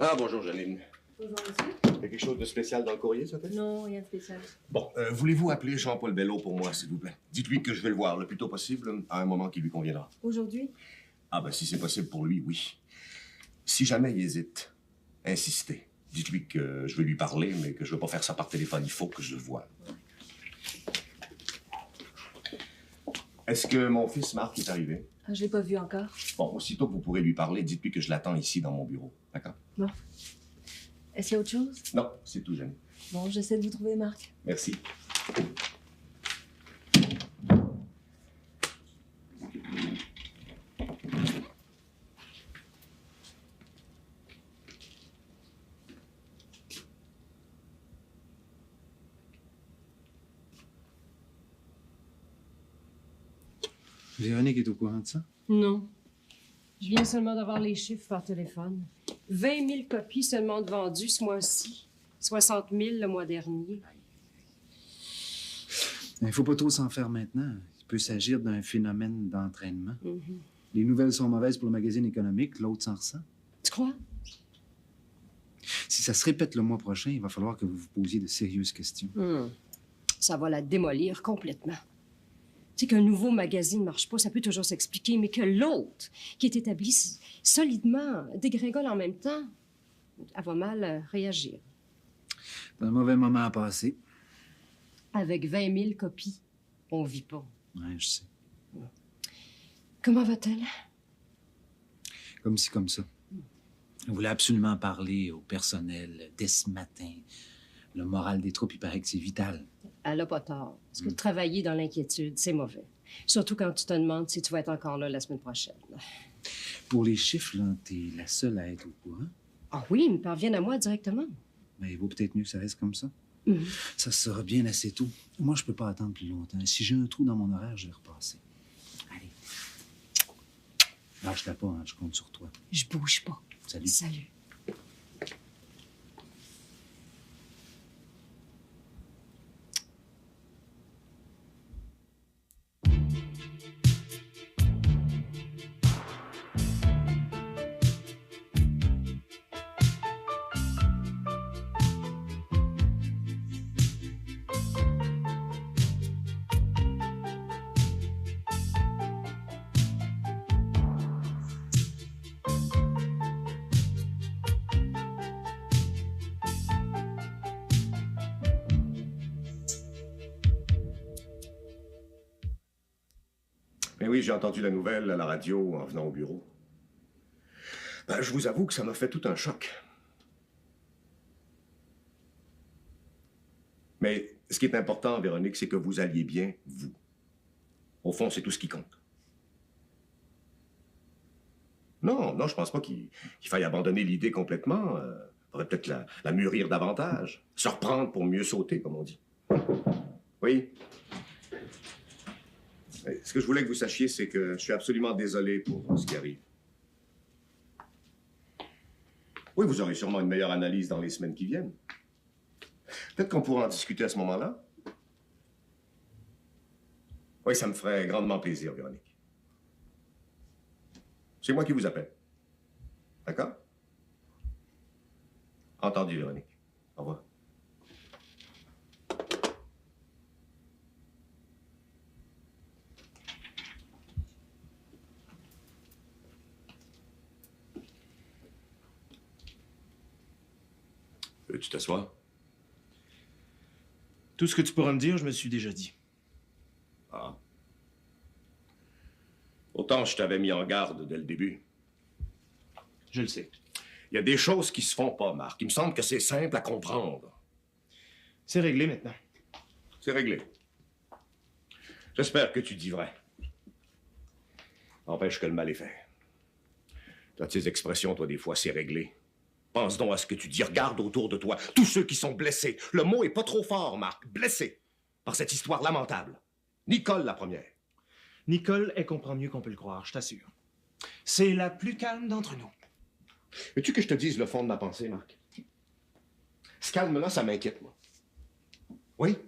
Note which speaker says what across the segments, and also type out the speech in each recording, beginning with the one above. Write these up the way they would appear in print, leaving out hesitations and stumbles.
Speaker 1: Ah, bonjour, Janine.
Speaker 2: Bonjour, monsieur.
Speaker 1: Il y a quelque chose de spécial dans le courrier, ça fait?
Speaker 2: Non, rien de spécial.
Speaker 1: Bon, voulez-vous appeler Jean-Paul Bello pour moi, s'il vous plaît? Dites-lui que je vais le voir le plus tôt possible, à un moment qui lui conviendra.
Speaker 2: Aujourd'hui?
Speaker 1: Ah, ben, si c'est possible pour lui, oui. Si jamais il hésite, insistez. Dites-lui que je veux lui parler, mais que je veux pas faire ça par téléphone. Il faut que je le voie. Est-ce que mon fils Marc est arrivé?
Speaker 2: Ah, je l'ai pas vu encore.
Speaker 1: Bon, aussitôt que vous pourrez lui parler, dites-lui que je l'attends ici dans mon bureau. D'accord?
Speaker 2: Bon. Est-ce qu'il y a autre chose?
Speaker 1: Non, c'est tout, Janine.
Speaker 2: Bon, j'essaie de vous trouver, Marc.
Speaker 1: Merci.
Speaker 3: Véronique est au courant de ça?
Speaker 4: Non. Je viens seulement d'avoir les chiffres par téléphone. 20 000 copies seulement de vendues ce mois-ci. 60 000 le mois dernier.
Speaker 3: Il ne faut pas trop s'en faire maintenant. Il peut s'agir d'un phénomène d'entraînement.
Speaker 4: Mm-hmm.
Speaker 3: Les nouvelles sont mauvaises pour le magazine économique, l'autre s'en ressent.
Speaker 4: Tu crois?
Speaker 3: Si ça se répète le mois prochain, il va falloir que vous vous posiez de sérieuses questions.
Speaker 4: Ça va la démolir complètement. Tu sais qu'un nouveau magazine ne marche pas, ça peut toujours s'expliquer, mais que l'autre, qui est établi solidement, dégringole en même temps, elle va mal réagir.
Speaker 3: C'est un mauvais moment à passer.
Speaker 4: Avec 20 000 copies, on vit pas.
Speaker 3: Ouais, je sais.
Speaker 4: Comment va-t-elle?
Speaker 3: Comme ci, comme ça. On voulait absolument parler au personnel dès ce matin. Le moral des troupes, il paraît que c'est vital.
Speaker 4: Elle a pas tort. Parce que travailler dans l'inquiétude, c'est mauvais. Surtout quand tu te demandes si tu vas être encore là la semaine prochaine.
Speaker 3: Pour les chiffres, là, t'es la seule à être au courant.
Speaker 4: Ah oui, ils me parviennent à moi directement.
Speaker 3: Mais il vaut peut-être mieux que ça reste comme ça.
Speaker 4: Mhm.
Speaker 3: Ça sera bien assez tôt. Moi, je peux pas attendre plus longtemps. Si j'ai un trou dans mon horaire, je vais repasser. Allez. Lâche-la pas, hein, je compte sur toi.
Speaker 4: Je bouge pas.
Speaker 3: Salut.
Speaker 4: Salut.
Speaker 1: Mais oui, j'ai entendu la nouvelle à la radio en venant au bureau. Ben, je vous avoue que ça m'a fait tout un choc. Mais ce qui est important, Véronique, c'est que vous alliez bien, vous. Au fond, c'est tout ce qui compte. Non, je pense pas qu'il faille abandonner l'idée complètement. Faudrait peut-être la mûrir davantage. Se reprendre pour mieux sauter, comme on dit. Oui. Mais ce que je voulais que vous sachiez, c'est que je suis absolument désolé pour ce qui arrive. Oui, vous aurez sûrement une meilleure analyse dans les semaines qui viennent. Peut-être qu'on pourra en discuter à ce moment-là. Oui, ça me ferait grandement plaisir, Véronique. C'est moi qui vous appelle. D'accord? Entendu, Véronique. Au revoir. Veux-tu t'asseoir?
Speaker 5: Tout ce que tu pourras me dire, je me suis déjà dit.
Speaker 1: Ah. Autant je t'avais mis en garde dès le début.
Speaker 5: Je le sais.
Speaker 1: Il y a des choses qui se font pas, Marc. Il me semble que c'est simple à comprendre.
Speaker 5: C'est réglé maintenant.
Speaker 1: C'est réglé. J'espère que tu dis vrai. N'empêche que le mal est fait. T'as tes expressions, toi, des fois, c'est réglé. Pense donc à ce que tu dis. Regarde autour de toi. Tous ceux qui sont blessés. Le mot est pas trop fort, Marc. Blessés. Par cette histoire lamentable. Nicole, la première.
Speaker 5: Nicole, elle comprend mieux qu'on peut le croire, je t'assure. C'est la plus calme d'entre nous.
Speaker 1: Veux-tu que je te dise le fond de ma pensée, Marc? Ce calme-là, ça m'inquiète, moi. Oui,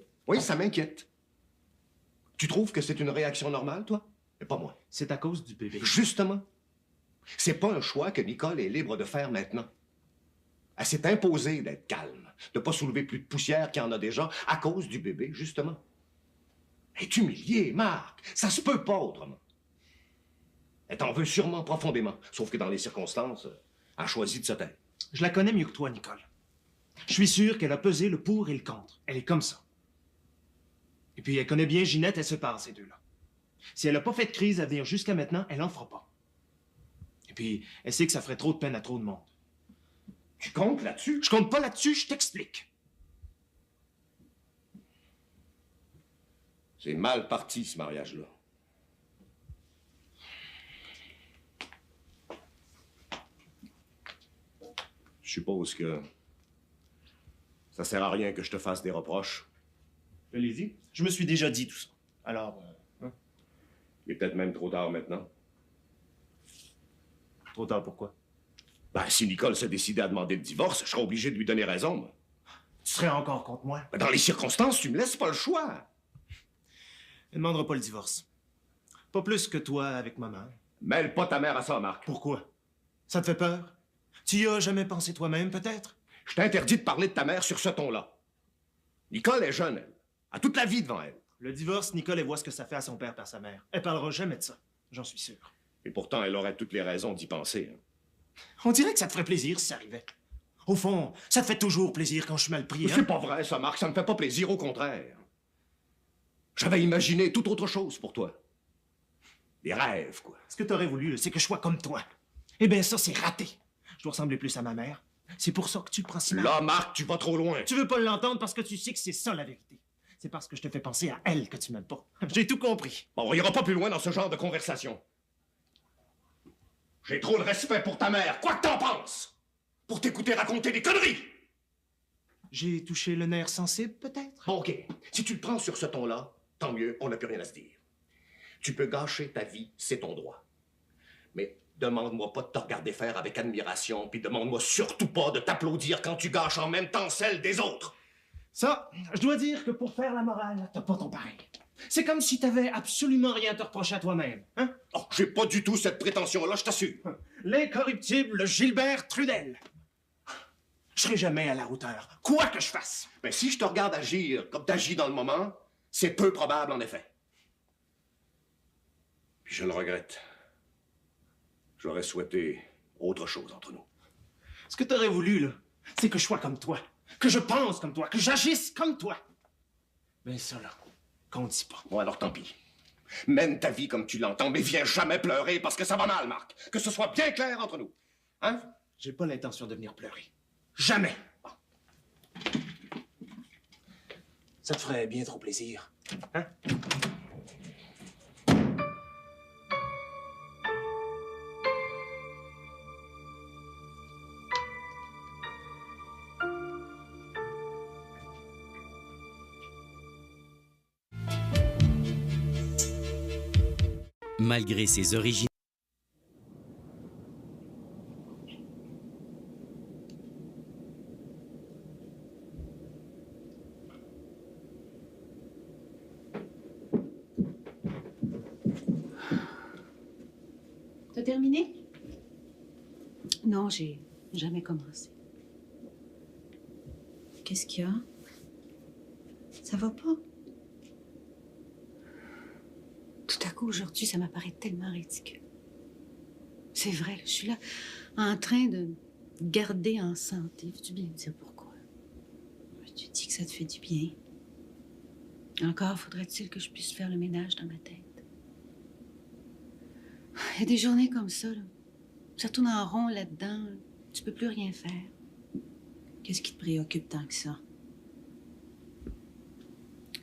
Speaker 1: ça m'inquiète. Tu trouves que c'est une réaction normale, toi? Mais pas moi.
Speaker 5: C'est à cause du bébé.
Speaker 1: Justement. C'est pas un choix que Nicole est libre de faire maintenant. Elle s'est imposée d'être calme, de pas soulever plus de poussière qu'il y en a déjà, à cause du bébé, justement. Elle est humiliée, Marc. Ça se peut pas autrement. Elle t'en veut sûrement profondément, sauf que dans les circonstances, elle a choisi de se taire.
Speaker 5: Je la connais mieux que toi, Nicole. Je suis sûr qu'elle a pesé le pour et le contre. Elle est comme ça. Et puis, elle connaît bien Ginette, elle sépare ces deux-là. Si elle n'a pas fait de crise à venir jusqu'à maintenant, elle en fera pas. Et puis, elle sait que ça ferait trop de peine à trop de monde.
Speaker 1: Tu comptes là-dessus?
Speaker 5: Je compte pas là-dessus, je t'explique.
Speaker 1: C'est mal parti, ce mariage-là. Je suppose que ça sert à rien que je te fasse des reproches.
Speaker 5: Allez-y. Je me suis déjà dit tout ça. Alors,
Speaker 1: Il est peut-être même trop tard maintenant.
Speaker 5: trop tard pourquoi?
Speaker 1: Ben, si Nicole se décidait à demander le divorce, je serais obligé de lui donner raison, moi.
Speaker 5: Tu serais encore contre moi?
Speaker 1: Ben, dans les circonstances, tu me laisses pas le choix.
Speaker 5: Elle ne demandera pas le divorce. Pas plus que toi avec maman.
Speaker 1: Mêle pas ta mère à ça, Marc.
Speaker 5: Pourquoi? Ça te fait peur? Tu y as jamais pensé toi-même, peut-être?
Speaker 1: Je t'interdis de parler de ta mère sur ce ton-là. Nicole est jeune, elle. A toute la vie devant elle.
Speaker 5: Le divorce, Nicole, elle voit ce que ça fait à son père par sa mère. Elle parlera jamais de ça, j'en suis sûr.
Speaker 1: Et pourtant, elle aurait toutes les raisons d'y penser. Hein.
Speaker 5: On dirait que ça te ferait plaisir si ça arrivait. Au fond, ça te fait toujours plaisir quand je suis mal pris, hein?
Speaker 1: C'est pas vrai, ça, Marc. Ça me fait pas plaisir, au contraire. J'avais imaginé tout autre chose pour toi. Des rêves, quoi.
Speaker 5: Ce que t'aurais voulu, c'est que je sois comme toi. Eh bien, ça, c'est raté. Je dois ressembler plus à ma mère. C'est pour ça que tu le prends si mal.
Speaker 1: Là, Marc, tu vas trop loin.
Speaker 5: Tu veux pas l'entendre parce que tu sais que c'est ça la vérité. C'est parce que je te fais penser à elle que tu m'aimes pas. J'ai tout compris.
Speaker 1: Bon, on ira pas plus loin dans ce genre de conversation. J'ai trop de respect pour ta mère, quoi que t'en penses, pour t'écouter raconter des conneries.
Speaker 5: J'ai touché le nerf sensible, peut-être?
Speaker 1: Bon, OK. Si tu le prends sur ce ton-là, tant mieux, on n'a plus rien à se dire. Tu peux gâcher ta vie, c'est ton droit. Mais demande-moi pas de te regarder faire avec admiration, puis demande-moi surtout pas de t'applaudir quand tu gâches en même temps celle des autres.
Speaker 5: Ça, je dois dire que pour faire la morale, t'as pas ton pareil. C'est comme si t'avais absolument rien à te reprocher à toi-même, hein?
Speaker 1: Oh, j'ai pas du tout cette prétention-là, je t'assure.
Speaker 5: L'incorruptible Gilbert Trudel. Je serai jamais à la hauteur, quoi que je fasse.
Speaker 1: Mais si je te regarde agir comme t'agis dans le moment, c'est peu probable, en effet. Puis je le regrette. J'aurais souhaité autre chose entre nous.
Speaker 5: Ce que t'aurais voulu, là, c'est que je sois comme toi, que je pense comme toi, que j'agisse comme toi. Mais ça, là, qu'on dit pas.
Speaker 1: Bon, alors tant pis. Mène ta vie comme tu l'entends, mais viens jamais pleurer parce que ça va mal, Marc. Que ce soit bien clair entre nous. Hein?
Speaker 5: J'ai pas l'intention de venir pleurer. Jamais. Ça te ferait bien trop plaisir. Hein?
Speaker 6: Malgré ses origines,
Speaker 7: T'as terminé? Non, j'ai jamais commencé. Qu'est-ce qu'il y a? Ça va pas? Tout à coup, aujourd'hui, ça m'apparaît tellement ridicule. C'est vrai, je suis là en train de garder en santé. Veux-tu bien me dire pourquoi? Tu dis que ça te fait du bien. Encore faudrait-il que je puisse faire le ménage dans ma tête. Il y a des journées comme ça, là. Ça tourne en rond là-dedans. Tu peux plus rien faire. Qu'est-ce qui te préoccupe tant que ça?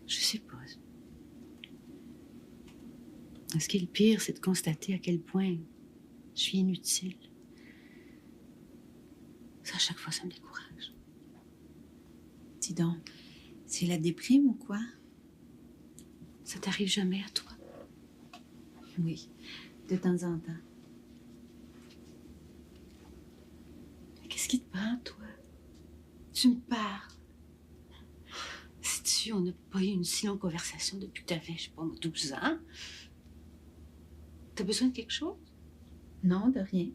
Speaker 7: Je sais pas. Ce qui est le pire, c'est de constater à quel point je suis inutile. Ça, à chaque fois, ça me décourage. Dis donc, c'est la déprime ou quoi? Ça t'arrive jamais à toi? Oui, de temps en temps. Qu'est-ce qui te prend, toi? Tu me parles. Sais-tu, on n'a pas eu une si longue conversation depuis que t'avais, je sais pas, 12 ans. T'as besoin de quelque chose? Non, de rien.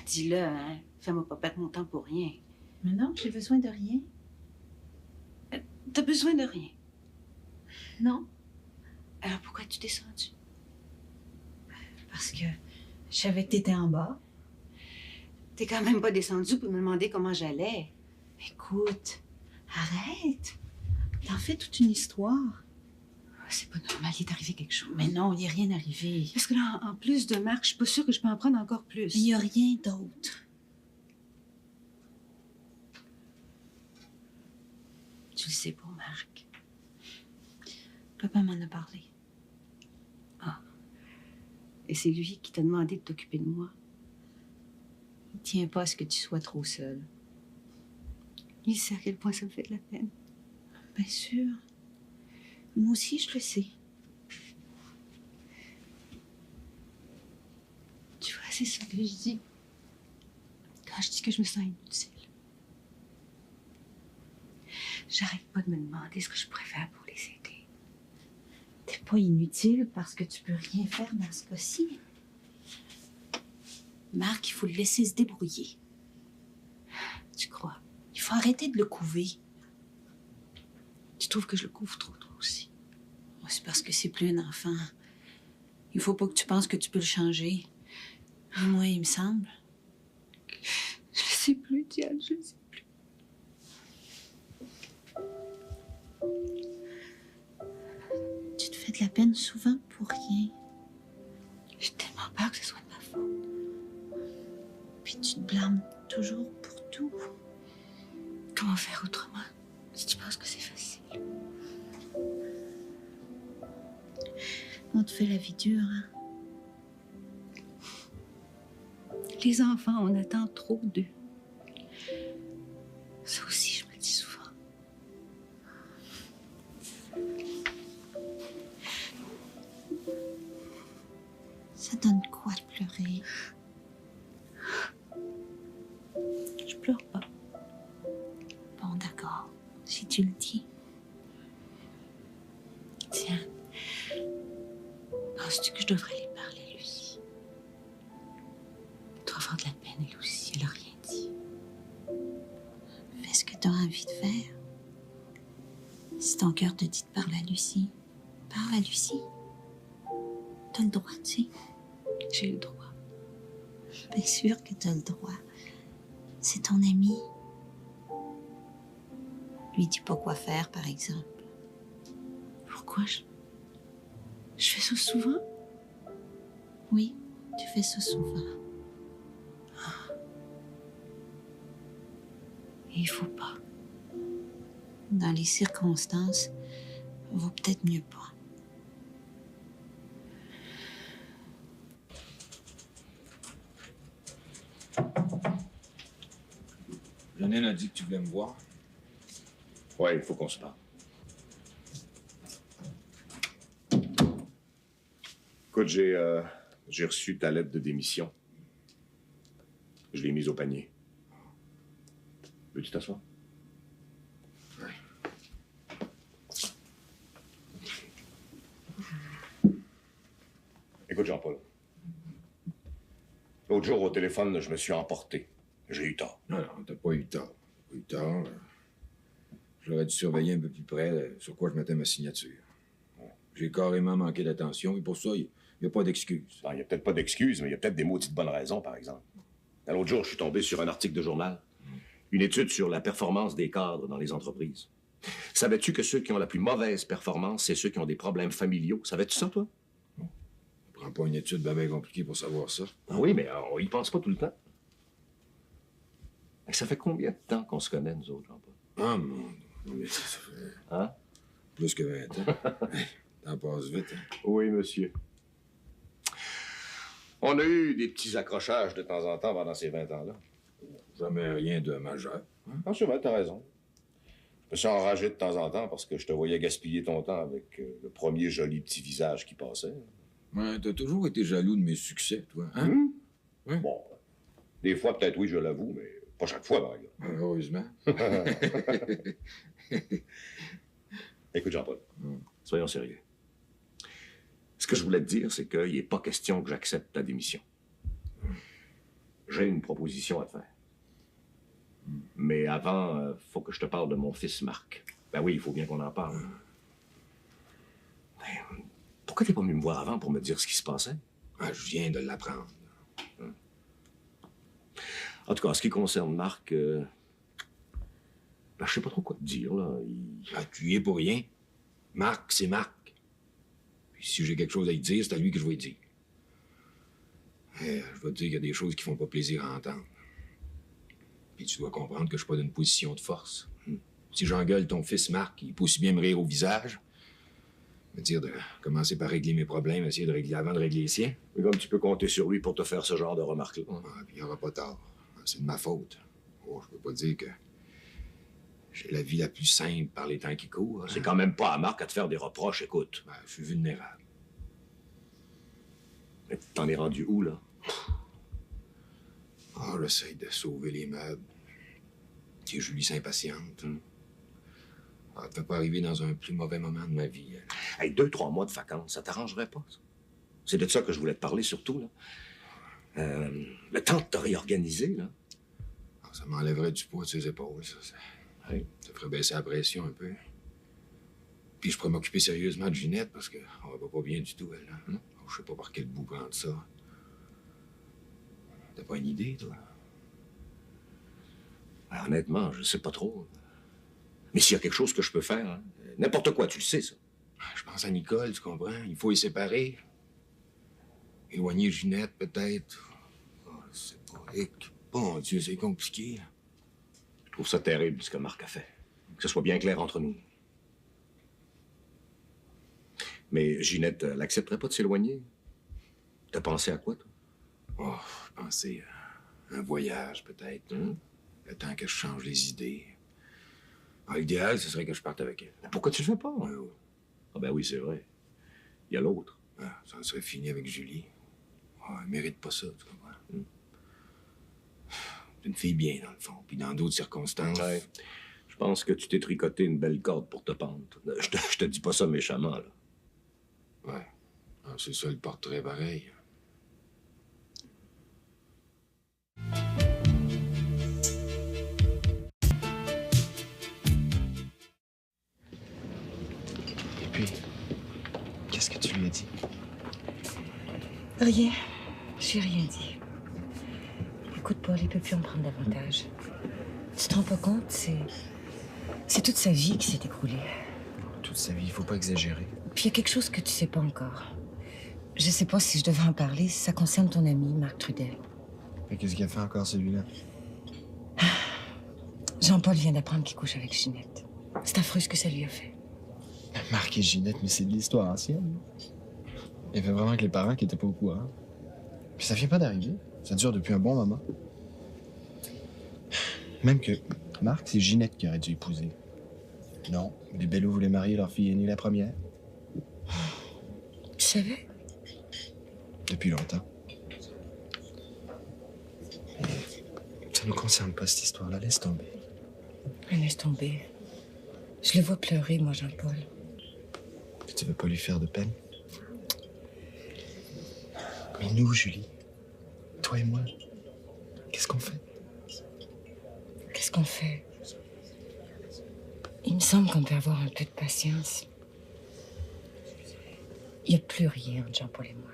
Speaker 7: Dis-le, hein. Fais-moi pas perdre mon temps pour rien.
Speaker 6: Mais non, j'ai besoin de rien.
Speaker 7: T'as besoin de rien.
Speaker 6: Non,
Speaker 7: Alors pourquoi es-tu descendu?
Speaker 6: parce que je savais que t'étais en bas.
Speaker 7: T'es quand même pas descendu pour me demander comment j'allais.
Speaker 6: Écoute, arrête. T'en fais toute une histoire.
Speaker 7: C'est pas normal, il est arrivé quelque chose.
Speaker 6: Mais non, il n'y a rien arrivé.
Speaker 7: Parce que là, en plus de Marc, je suis pas sûre que je peux en prendre encore plus.
Speaker 6: Il n'y a rien d'autre.
Speaker 7: Tu le sais pour Marc.
Speaker 6: Papa m'en a parlé.
Speaker 7: Et c'est lui qui t'a demandé de t'occuper de moi.
Speaker 6: Il tient pas à ce que tu sois trop seule.
Speaker 7: Il sait à quel point ça me fait de la peine.
Speaker 6: Bien sûr. Moi aussi, je le sais.
Speaker 7: Tu vois, c'est ça que je dis. Quand je dis que je me sens inutile. J'arrête pas de me demander ce que je pourrais faire pour les aider.
Speaker 6: T'es pas inutile parce que tu peux rien faire dans ce cas-ci. Marc, il faut le laisser se débrouiller.
Speaker 7: Tu crois?
Speaker 6: Il faut arrêter de le couver.
Speaker 7: Tu trouves que je le couvre trop, toi aussi?
Speaker 6: C'est parce que c'est plus un enfant. Il faut pas que tu penses que tu peux le changer. Moi, il me semble.
Speaker 7: Je sais plus, Diane, je sais plus.
Speaker 6: Tu te fais de la peine souvent pour rien.
Speaker 7: J'ai tellement peur que ce soit de ma faute.
Speaker 6: Puis tu te blâmes toujours pour tout.
Speaker 7: Comment faire autrement si tu penses que c'est facile?
Speaker 6: On te fait la vie dure, hein?
Speaker 7: Les enfants, on attend trop d'eux. Ça aussi, je me le dis souvent.
Speaker 6: Ça donne quoi de pleurer? Je pleure pas. Bon, d'accord, si tu le dis.
Speaker 7: Tiens, penses-tu que je devrais aller parler à Lucie? Elle doit avoir de la peine, elle aussi, elle a rien dit.
Speaker 6: Fais ce que tu as envie de faire. Si ton cœur te dit de parler à Lucie, parle à Lucie. T'as le droit, tu sais.
Speaker 7: J'ai le droit.
Speaker 6: Bien sûr que t'as le droit. C'est ton ami. Lui dis pas quoi faire, par exemple.
Speaker 7: Pourquoi je fais ça souvent?
Speaker 6: Oui, tu fais ça souvent.
Speaker 7: Et il faut pas.
Speaker 6: Dans les circonstances, vaut peut-être mieux pas.
Speaker 8: Janine a dit que tu voulais me voir.
Speaker 1: Ouais, il faut qu'on se parle. Écoute, j'ai reçu ta lettre de démission. Je l'ai mise au panier. Veux-tu t'asseoir? Écoute, Jean-Paul. L'autre jour, au téléphone, je me suis emporté. J'ai eu tort.
Speaker 8: Non, non, t'as pas eu tort. Pas eu tort. J'aurais dû surveiller un peu plus près sur quoi je mettais ma signature. J'ai carrément manqué d'attention et pour ça, il n'y a pas d'excuse.
Speaker 1: Il n'y a peut-être pas d'excuses, mais il y a peut-être des maudites bonnes raisons, par exemple. L'autre jour, je suis tombé sur un article de journal. Une étude sur la performance des cadres dans les entreprises. Savais-tu que ceux qui ont la plus mauvaise performance, c'est ceux qui ont des problèmes familiaux? Savais-tu ça, toi?
Speaker 8: Prends pas une étude bien compliquée pour savoir ça.
Speaker 1: Ah oui, mais on y pense pas tout le temps. Mais ça fait combien de temps qu'on se connaît, nous autres, Jean-Paul?
Speaker 8: Ah, mon Dieu, mais ça fait
Speaker 1: Hein?
Speaker 8: plus que 20 ans. Hey, t'en passes vite. Hein?
Speaker 1: Oui, monsieur. On a eu des petits accrochages de temps en temps pendant ces 20 ans-là.
Speaker 8: Jamais rien de majeur.
Speaker 1: Ah, c'est vrai, t'as raison. Je me suis enragé de temps en temps parce que je te voyais gaspiller ton temps avec le premier joli petit visage qui passait.
Speaker 8: Ouais, t'as toujours été jaloux de mes succès, toi. Hein? Ouais.
Speaker 1: Bon, des fois, peut-être oui, je l'avoue, mais pas chaque fois, par exemple.
Speaker 8: Heureusement.
Speaker 1: Écoute, Jean-Paul, soyons sérieux. Ce que je voulais te dire, c'est qu'il n'est pas question que j'accepte ta démission. J'ai une proposition à te faire. Mais avant, faut que je te parle de mon fils Marc. Ben oui, il faut bien qu'on en parle. Ben, pourquoi t'es pas venu me voir avant pour me dire ce qui se passait?
Speaker 8: Ah, je viens de l'apprendre.
Speaker 1: En tout cas, en ce qui concerne Marc, ben, je sais pas trop quoi te dire, là.
Speaker 8: Ah, tu y es pour rien. Marc, c'est Marc. Puis si j'ai quelque chose à lui dire, c'est à lui que je vais lui dire. Je vais te dire qu'il y a des choses qui font pas plaisir à entendre. Puis tu dois comprendre que je suis pas d'une position de force. Si j'engueule ton fils Marc, il peut aussi bien me rire au visage. Me dire de commencer par régler mes problèmes, essayer de régler avant de régler les siens.
Speaker 1: Mais comme tu peux compter sur lui pour te faire ce genre de remarques-là.
Speaker 8: Ah, puis il n'y aura pas tard. C'est de ma faute. Oh, je peux pas dire que j'ai la vie la plus simple par les temps qui courent.
Speaker 1: C'est quand même pas à Marc à te faire des reproches, écoute.
Speaker 8: Ben, je suis vulnérable.
Speaker 1: Mais t'en es rendu où, là?
Speaker 8: Ah, j'essaie de sauver les meubles. Et Julie s'impatiente. Ah, elle ne peut pas arriver dans un plus mauvais moment de ma vie.
Speaker 1: Hey, 2-3 mois de vacances, ça t'arrangerait pas, ça? C'est de ça que je voulais te parler, surtout, là. Le temps de te réorganiser, là.
Speaker 8: Ah, ça m'enlèverait du poids de ses épaules, ça.
Speaker 1: Oui.
Speaker 8: Ça ferait baisser la pression un peu. Puis je pourrais m'occuper sérieusement de Ginette parce qu'elle va pas bien du tout, elle. Hein? Je sais pas par quel bout prendre ça. T'as pas une idée, toi?
Speaker 1: Ben, honnêtement, je sais pas trop. Mais s'il y a quelque chose que je peux faire, hein, n'importe quoi, tu le sais, ça.
Speaker 8: Je pense à Nicole, tu comprends? Il faut les séparer. Éloigner Ginette, peut-être. Oh, je sais pas. Bon Dieu, c'est compliqué.
Speaker 1: Je trouve ça terrible, ce que Marc a fait. Que ce soit bien clair entre nous. Mais Ginette, elle accepterait pas de s'éloigner? T'as pensé à quoi, toi?
Speaker 8: Oh, je pensais à un voyage, peut-être. Le temps que je change les idées. Ah, l'idéal, ce serait que je parte avec elle.
Speaker 1: Mais pourquoi tu le fais pas?
Speaker 8: Ouais, ouais.
Speaker 1: Ah ben oui, c'est vrai. Il y a l'autre.
Speaker 8: Ah, ça serait fini avec Julie. Ah, elle mérite pas ça, tu comprends? C'est une fille bien, dans le fond. Puis dans d'autres circonstances...
Speaker 1: Ouais. Je pense que tu t'es tricoté une belle corde pour te pendre. Je te dis pas ça méchamment, là.
Speaker 8: Ouais. Ah, c'est ça le portrait pareil.
Speaker 9: Et puis, qu'est-ce que tu lui as dit?
Speaker 7: Rien. J'ai rien dit. Écoute, Paul, il peut plus en prendre davantage. Tu te rends pas compte? C'est toute sa vie qui s'est écroulée.
Speaker 9: Toute sa vie, il faut pas exagérer.
Speaker 7: Puis il y a quelque chose que tu sais pas encore. Je sais pas si je devrais en parler. Ça concerne ton ami, Marc Trudel.
Speaker 9: Mais qu'est-ce qu'il a fait encore, celui-là?
Speaker 7: Jean-Paul vient d'apprendre qu'il couche avec Ginette. C'est affreux ce que ça lui a fait.
Speaker 9: Marc et Ginette, mais c'est de l'histoire ancienne. Il y avait vraiment que les parents qui étaient pas au courant. Puis ça vient pas d'arriver. Ça dure depuis un bon moment. Même que Marc, c'est Ginette qui aurait dû épouser. Non, les Bello voulaient marier leur fille aînée la première.
Speaker 7: Tu savais?
Speaker 9: Depuis longtemps. Mais ça nous concerne pas, cette histoire-là. Laisse tomber.
Speaker 7: Laisse tomber. Je le vois pleurer, moi, Jean-Paul.
Speaker 9: Puis tu veux pas lui faire de peine? Mais nous, Julie, toi et moi, qu'est-ce qu'on fait?
Speaker 7: Qu'est-ce qu'on fait? Il me semble qu'on peut avoir un peu de patience. Il n'y a plus rien entre Jean-Paul et moi.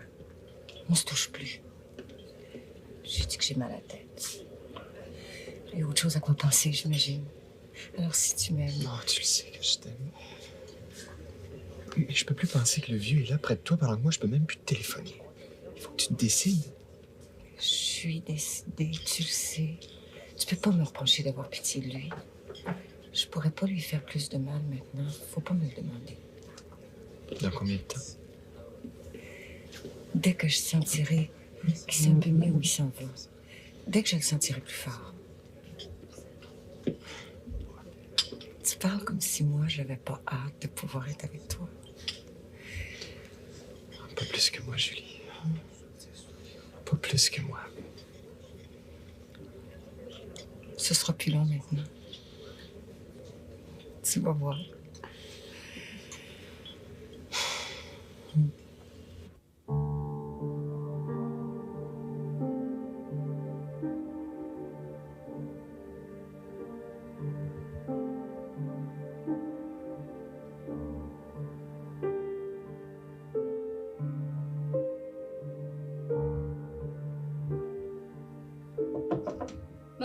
Speaker 7: On se touche plus. J'ai dit que j'ai mal à la tête. Il y a autre chose à quoi penser, j'imagine. Alors si tu m'aimes...
Speaker 9: Non, tu le sais que je t'aime. Mais je peux plus penser que le vieux est là près de toi pendant que moi, je peux même plus te téléphoner. Il faut que tu te décides.
Speaker 7: Je suis décidée, tu le sais. Tu peux pas me reprocher d'avoir pitié de lui. Je pourrais pas lui faire plus de mal maintenant. Faut pas me le demander.
Speaker 9: Dans combien de temps?
Speaker 7: Dès que je sentirai qu'il sait un peu mieux où il s'en va. Dès que je le sentirai plus fort. Tu parles comme si moi, j'avais pas hâte de pouvoir être avec toi.
Speaker 9: Pas plus que moi, Julie. Pas plus que moi.
Speaker 7: Ce sera plus long maintenant. Tu vas voir.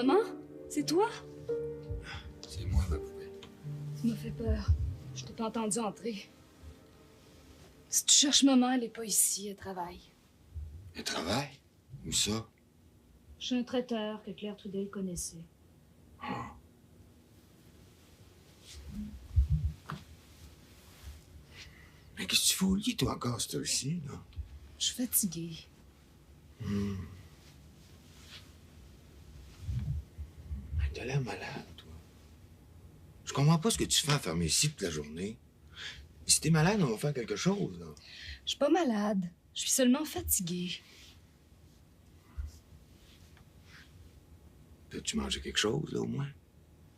Speaker 10: Maman? C'est toi?
Speaker 8: C'est moi, ma poupée.
Speaker 10: Tu m'as fait peur. Je t'ai pas entendu entrer. Si tu cherches maman, elle est pas ici, elle travaille.
Speaker 8: Elle travaille? Où ça?
Speaker 10: Je suis un traiteur que Claire Trudel connaissait.
Speaker 8: Ah. Mais qu'est-ce que tu fais au lit, toi, encore, cette heure-ci, là?
Speaker 10: Je suis fatiguée.
Speaker 8: T'as l'air malade, toi. Je comprends pas ce que tu fais enfermé ici toute la journée. Si t'es malade, on va faire quelque chose, là.
Speaker 10: Je suis pas malade. Je suis seulement fatiguée.
Speaker 8: Peux-tu manger quelque chose, là, au moins?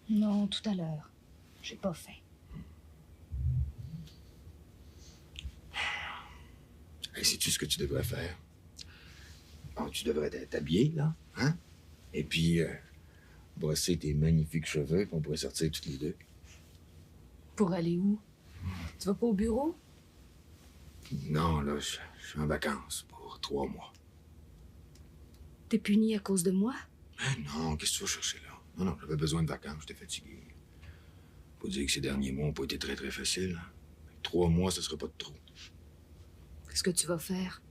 Speaker 10: Non, tout à l'heure. J'ai pas faim.
Speaker 8: Hey, sais-tu ce que tu devrais faire? Bon, tu devrais t'habiller, là, hein? Et puis, brosser tes magnifiques cheveux, puis on pourrait sortir toutes les deux.
Speaker 10: Pour aller où? Tu vas pas au bureau?
Speaker 8: Non, là, je suis en vacances pour 3 mois.
Speaker 10: T'es puni à cause de moi?
Speaker 8: Ben non, qu'est-ce que tu vas chercher là? Non, j'avais besoin de vacances, j'étais fatigué. Faut dire que ces derniers mois n'ont pas été très, très faciles. 3 mois, ce serait pas de trop.
Speaker 10: Qu'est-ce que tu vas faire?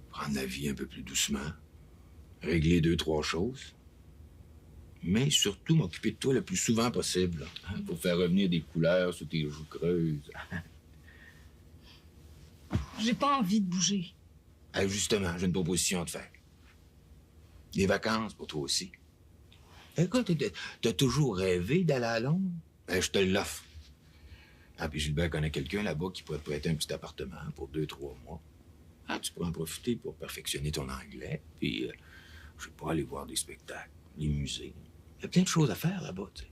Speaker 8: Prendre la vie un peu plus doucement. Régler 2, 3 choses. Mais surtout m'occuper de toi le plus souvent possible. Là, hein, pour faire revenir des couleurs sur tes joues creuses.
Speaker 10: J'ai pas envie de bouger.
Speaker 8: Hey, justement, j'ai une proposition à te faire. Des vacances pour toi aussi. Écoute, t'as toujours rêvé d'aller à Londres? Ben, je te l'offre. Ah, puis Gilbert connaît quelqu'un là-bas qui pourrait te prêter un petit appartement pour 2, 3 mois. Ah, tu pourrais en profiter pour perfectionner ton anglais, puis, je sais pas, aller voir des spectacles, les musées. Il y a plein de choses à faire là-bas, tu sais.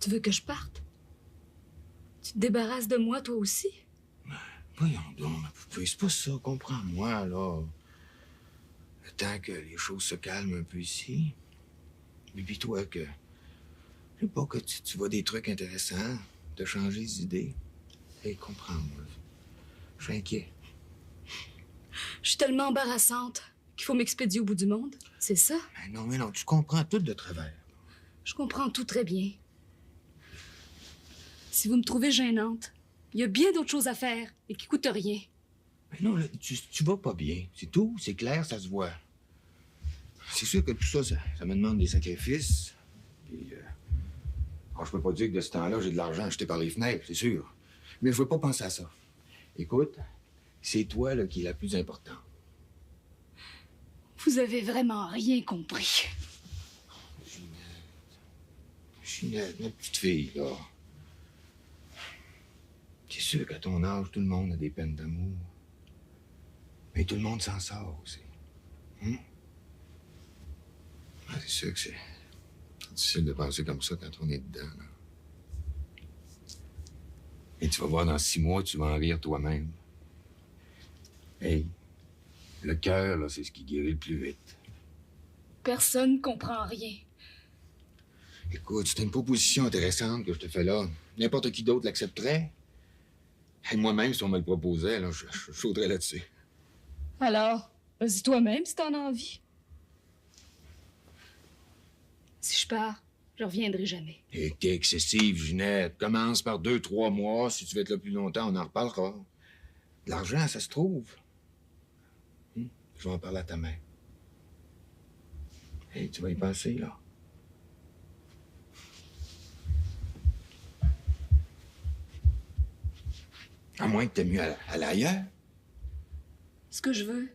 Speaker 10: Tu veux que je parte? Tu te débarrasses de moi, toi aussi?
Speaker 8: Voyons donc, ma poupée, c'est pas ça, comprends-moi, là. Le temps que les choses se calment un peu ici. Et puis toi, que... Je sais pas, que tu vois des trucs intéressants, te changer d'idée. Hé, comprends-moi. Je suis inquiet.
Speaker 10: Je suis tellement embarrassante qu'il faut m'expédier au bout du monde. C'est ça?
Speaker 8: Mais non, tu comprends tout de travers.
Speaker 10: Je comprends tout très bien. Si vous me trouvez gênante, il y a bien d'autres choses à faire et qui coûtent rien.
Speaker 8: Mais non, là, tu vas pas bien. C'est tout, c'est clair, ça se voit. C'est sûr que tout ça, ça me demande des sacrifices. Puis, je peux pas dire que de ce temps-là, j'ai de l'argent acheté par les fenêtres, c'est sûr. Mais je veux pas penser à ça. Écoute, c'est toi, là, qui est la plus importante.
Speaker 10: Vous avez vraiment rien compris.
Speaker 8: Ginette, ma petite fille, là. C'est sûr qu'à ton âge, tout le monde a des peines d'amour. Mais tout le monde s'en sort aussi. Ah, c'est sûr que c'est difficile de penser comme ça quand on est dedans, là. Et tu vas voir, dans 6 mois, tu vas en rire toi-même. Hey, le cœur, là, c'est ce qui guérit le plus vite.
Speaker 10: Personne comprend rien.
Speaker 8: Écoute, c'est une proposition intéressante que je te fais là. N'importe qui d'autre l'accepterait. Et moi-même, si on me le proposait, là, je sauterais là-dessus.
Speaker 10: Alors, vas-y toi-même si t'en as envie. Si je pars, je reviendrai jamais.
Speaker 8: Et t'es excessive, Ginette. Commence par 2, 3 mois. Si tu veux être là plus longtemps, on en reparlera. De l'argent, ça se trouve. Je vais en parler à ta mère. Hey, tu vas y penser, là. À moins que t'aies mieux aller ailleurs.
Speaker 10: Ce que je veux,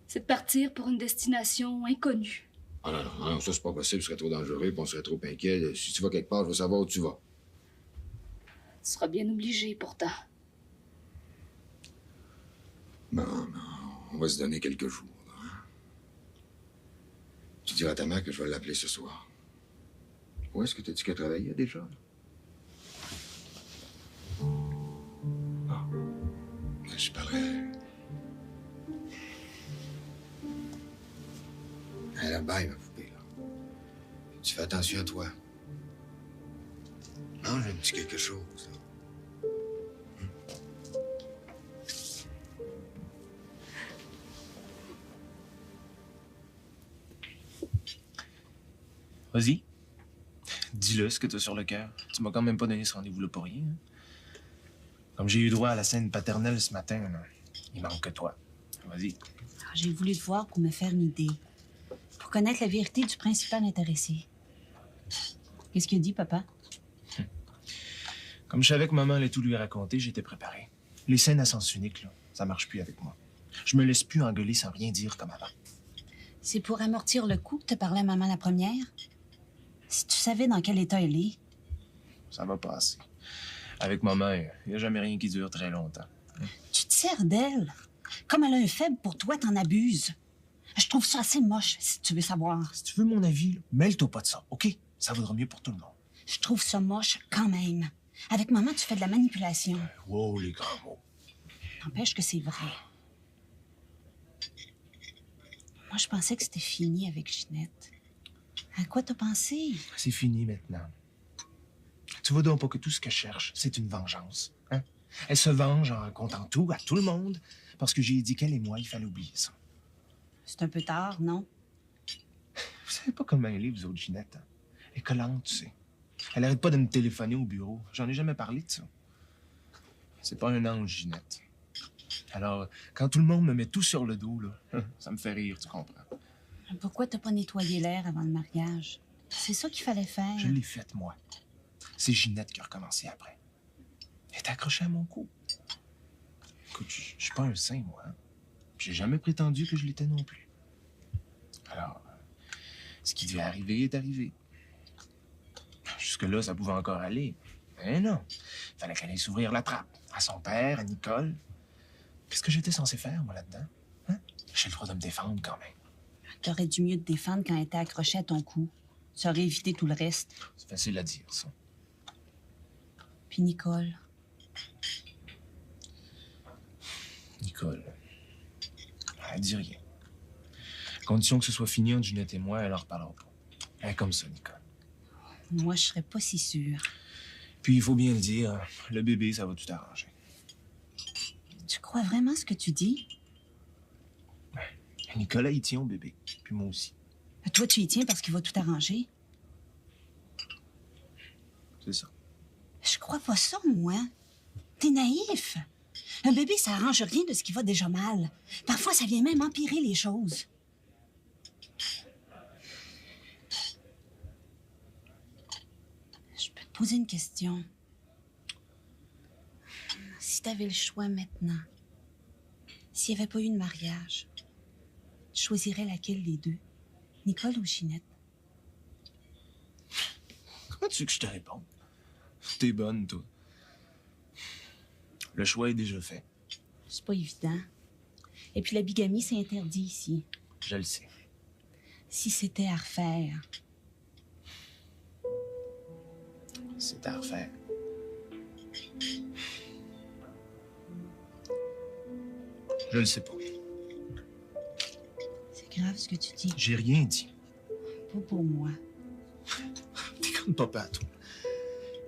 Speaker 10: c'est de partir pour une destination inconnue.
Speaker 8: Ah non, ça c'est pas possible, ce serait trop dangereux, puis on serait trop inquiet. Si tu vas quelque part, je veux savoir où tu vas.
Speaker 10: Tu seras bien obligé, pourtant.
Speaker 8: Non, on va se donner quelques jours. Là, hein? Tu diras à ta mère que je vais l'appeler ce soir. Où est-ce que t'as dit qu'elle travaillait déjà? Ah. Je parlerai. Alors, bye, ma poupée, là. Tu fais attention à toi. Mange un petit quelque chose, là.
Speaker 11: Vas-y. Dis-le ce que t'as sur le cœur. Tu m'as quand même pas donné ce rendez-vous-là pour rien. Hein? Comme j'ai eu droit à la scène paternelle ce matin, là, il manque que toi. Vas-y.
Speaker 6: Alors, j'ai voulu te voir pour me faire une idée. Pour connaître la vérité du principal intéressé. Qu'est-ce qu'il a dit, papa?
Speaker 11: Comme je savais que maman allait tout lui raconter, j'étais préparé. Les scènes à sens unique, là, ça marche plus avec moi. Je me laisse plus engueuler sans rien dire comme avant.
Speaker 6: C'est pour amortir le coup que te parlait maman la première? Si tu savais dans quel état elle est.
Speaker 11: Ça va passer. Avec maman, il n'y a jamais rien qui dure très longtemps.
Speaker 6: Tu te sers d'elle. Comme elle a un faible pour toi, t'en abuses. Je trouve ça assez moche, si tu veux savoir.
Speaker 11: Si tu veux mon avis, là, mêle-toi pas de ça, OK? Ça vaudra mieux pour tout le monde.
Speaker 6: Je trouve ça moche quand même. Avec maman, tu fais de la manipulation.
Speaker 11: Wow, les grands mots.
Speaker 6: N'empêche que c'est vrai. Moi, je pensais que c'était fini avec Ginette. À quoi t'as pensé?
Speaker 11: C'est fini maintenant. Tu vois donc pas que tout ce qu'elle cherche, c'est une vengeance, hein? Elle se venge en racontant tout à tout le monde parce que j'ai dit qu'elle et moi, il fallait oublier ça.
Speaker 6: C'est un peu tard, non?
Speaker 11: Vous savez pas comment elle est, vous autres, Ginette. Hein? Elle est collante, tu sais. Elle arrête pas de me téléphoner au bureau. J'en ai jamais parlé de ça. C'est pas un ange, Ginette. Alors, quand tout le monde me met tout sur le dos, là, ça me fait rire, tu comprends?
Speaker 6: Pourquoi t'as pas nettoyé l'air avant le mariage? C'est ça qu'il fallait faire.
Speaker 11: Je l'ai faite, moi. C'est Ginette qui a recommencé après. Elle est accrochée à mon cou. Écoute, je suis pas un saint, moi. Hein? J'ai jamais prétendu que je l'étais non plus. Alors, ce qui devait arriver est arrivé. Jusque-là, ça pouvait encore aller. Mais non. Il fallait qu'elle aille s'ouvrir la trappe. À son père, à Nicole. Qu'est-ce que j'étais censé faire, moi, là-dedans? Hein? J'ai le droit de me défendre, quand même.
Speaker 6: T'aurais dû mieux te défendre quand elle était accrochée à ton cou. Ça aurait évité tout le reste.
Speaker 11: C'est facile à dire, ça.
Speaker 6: Puis Nicole.
Speaker 11: Nicole. Elle dit rien. À condition que ce soit fini entre Ginette et moi, elle en reparlera pas. Elle est comme ça, Nicole.
Speaker 6: Moi, je serais pas si sûre.
Speaker 11: Puis, il faut bien le dire, le bébé, ça va tout arranger.
Speaker 6: Tu crois vraiment ce que tu dis?
Speaker 11: Nicolas, il tient au bébé. Puis moi aussi.
Speaker 6: Toi, tu y tiens parce qu'il va tout arranger?
Speaker 11: C'est ça.
Speaker 6: Je crois pas ça, moi. T'es naïf. Un bébé, ça arrange rien de ce qui va déjà mal. Parfois, ça vient même empirer les choses. Je peux te poser une question. Si t'avais le choix maintenant, s'il n'y avait pas eu de mariage, tu choisirais laquelle des deux? Nicole ou Ginette?
Speaker 11: Comment tu veux que je te réponde? T'es bonne, toi. Le choix est déjà fait.
Speaker 6: C'est pas évident. Et puis la bigamie, c'est interdit ici.
Speaker 11: Je le sais.
Speaker 6: Si c'était à refaire.
Speaker 11: C'est à refaire. Je le sais pas.
Speaker 6: C'est grave ce que tu dis.
Speaker 11: J'ai rien dit.
Speaker 6: Pas pour moi.
Speaker 11: T'es comme papa, toi.